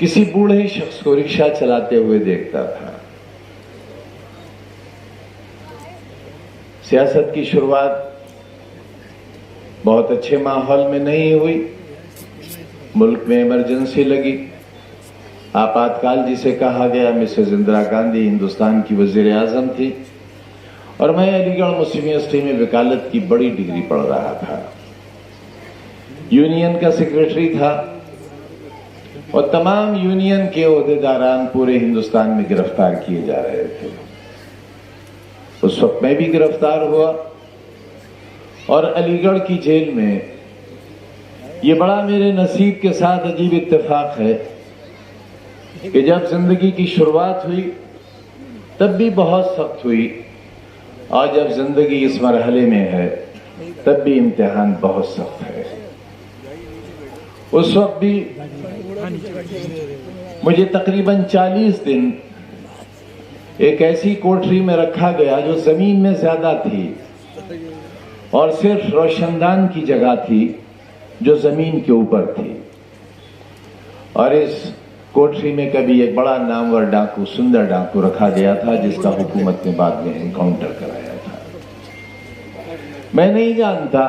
किसी बूढ़े शख्स को रिक्शा चलाते हुए देखता था। सियासत की शुरुआत बहुत अच्छे माहौल में नहीं हुई। मुल्क में इमरजेंसी लगी, आपातकाल जिसे कहा गया। मिसेस इंदिरा गांधी हिंदुस्तान की वजीर आजम थी और मैं अलीगढ़ मुस्लिम यूनिवर्सिटी में वकालत की बड़ी डिग्री पढ़ रहा था। यूनियन का सेक्रेटरी था और तमाम यूनियन के ओहदेदारान पूरे हिंदुस्तान में गिरफ्तार किए जा रहे थे। उस वक्त मैं भी गिरफ्तार हुआ और अलीगढ़ की जेल में, ये बड़ा मेरे नसीब के साथ अजीब इत्तेफाक है कि जब जिंदगी की शुरुआत हुई तब भी बहुत सख्त हुई और जब जिंदगी इस मरहले में है तब भी इम्तिहान बहुत सख्त है। उस वक्त भी मुझे तकरीबन 40 दिन एक ऐसी कोठरी में रखा गया जो जमीन में ज्यादा थी और सिर्फ रोशनदान की जगह थी जो जमीन के ऊपर थी। और इस कोठरी में कभी एक बड़ा नामवर डाकू, सुंदर डाकू रखा गया था जिसका हुकूमत ने बाद में एनकाउंटर कराया था। मैं नहीं जानता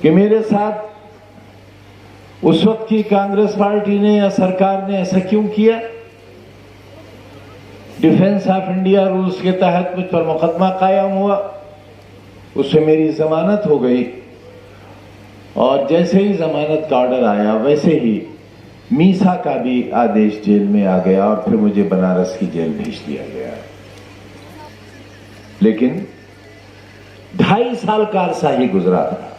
कि मेरे साथ उस वक्त की कांग्रेस पार्टी ने या सरकार ने ऐसा क्यों किया। डिफेंस ऑफ इंडिया रूल्स के तहत मुझ पर मुकदमा कायम हुआ, उससे मेरी जमानत हो गई और जैसे ही जमानत का ऑर्डर आया वैसे ही मीसा का भी आदेश जेल में आ गया और फिर मुझे बनारस की जेल भेज दिया गया। लेकिन 2.5 साल का अरसा ही गुजरा था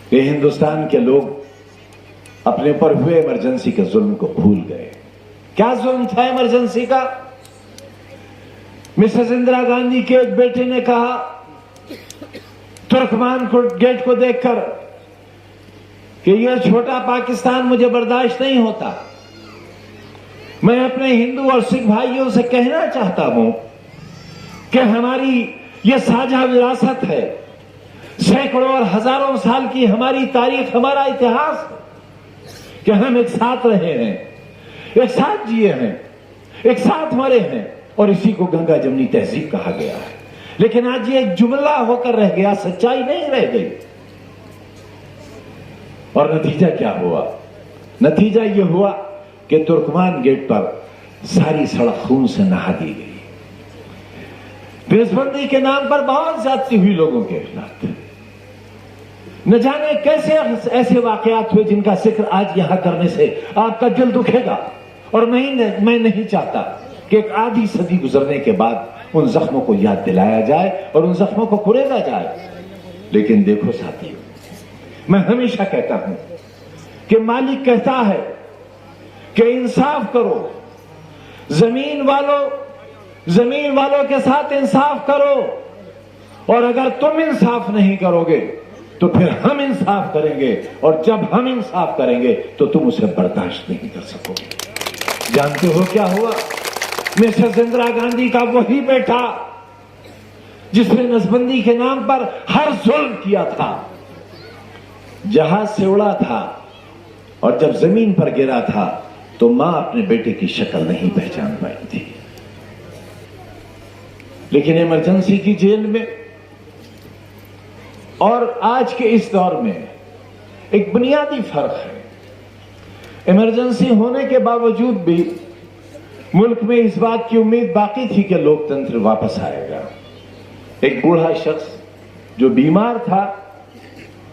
कि हिंदुस्तान के लोग अपने पर हुए इमरजेंसी के जुल्म को भूल गए। क्या जुल्म था इमरजेंसी का? मिसेस इंदिरा गांधी के एक बेटे ने कहा तुर्कमान गेट को देखकर कि यह छोटा पाकिस्तान मुझे बर्दाश्त नहीं होता। मैं अपने हिंदू और सिख भाइयों से कहना चाहता हूं कि हमारी यह साझा विरासत है, सैकड़ों और हजारों साल की हमारी तारीख, हमारा इतिहास कि हम एक साथ रहे हैं, एक साथ जिए हैं, एक साथ मरे हैं और इसी को गंगा जमनी तहजीब कहा गया है। लेकिन आज ये एक जुमला होकर रह गया, सच्चाई नहीं रह गई। और नतीजा क्या हुआ? नतीजा यह हुआ कि तुर्कमान गेट पर सारी सड़क खून से नहा दी गई। देशबंदी के नाम पर बहुत ज्यादती हुई लोगों के खिलाफ। न जाने कैसे ऐसे वाकयात हुए जिनका जिक्र आज यहां करने से आपका दिल दुखेगा। और मैं नहीं चाहता कि एक आधी सदी गुजरने के बाद उन जख्मों को याद दिलाया जाए और उन जख्मों को कुरेदा जाए। लेकिन देखो साथियों, मैं हमेशा कहता हूं कि मालिक कहता है कि इंसाफ करो, जमीन वालों के साथ इंसाफ करो, और अगर तुम इंसाफ नहीं करोगे तो फिर हम इंसाफ करेंगे, और जब हम इंसाफ करेंगे तो तुम उसे बर्दाश्त नहीं कर सकोगे। जानते हो क्या हुआ? मिसेस इंदिरा गांधी का वही बेटा जिसने नसबंदी के नाम पर हर जुल्म किया था, जहाज से उड़ा था और जब जमीन पर गिरा था तो मां अपने बेटे की शक्ल नहीं पहचान पाई थी। लेकिन इमरजेंसी की जेल में और आज के इस दौर में एक बुनियादी फर्क है। इमरजेंसी होने के बावजूद भी मुल्क में इस बात की उम्मीद बाकी थी कि लोकतंत्र वापस आएगा। एक बूढ़ा शख्स जो बीमार था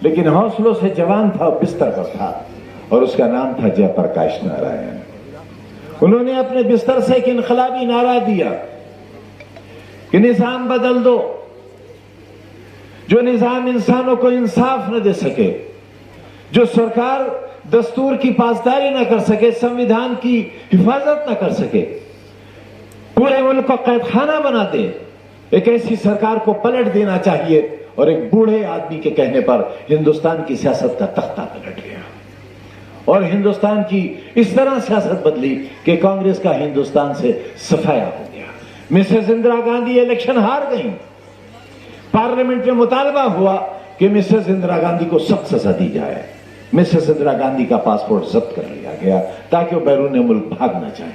लेकिन हौसलों से जवान था, बिस्तर पर था, और उसका नाम था जयप्रकाश नारायण। उन्होंने अपने बिस्तर से एक इनकलाबी नारा दिया कि निजाम बदल दो, जो निजाम इंसानों को इंसाफ न दे सके, जो सरकार दस्तूर की पासदारी न कर सके, संविधान की हिफाजत न कर सके, पूरे मुल्क को कैदखाना बना दे, एक ऐसी सरकार को पलट देना चाहिए। और एक बूढ़े आदमी के कहने पर हिंदुस्तान की सियासत का तख्ता पलट गया और हिंदुस्तान की इस तरह सियासत बदली कि कांग्रेस का हिंदुस्तान से सफाया हो गया। मिसेस इंदिरा गांधी इलेक्शन हार गई। पार्लियामेंट में मुतालबा हुआ कि मिसेस इंदिरा गांधी को सख्त सजा दी जाए। मिसेस इंदिरा गांधी का पासपोर्ट जब्त कर लिया गया ताकि वो बैरून मुल्क भाग न जाए।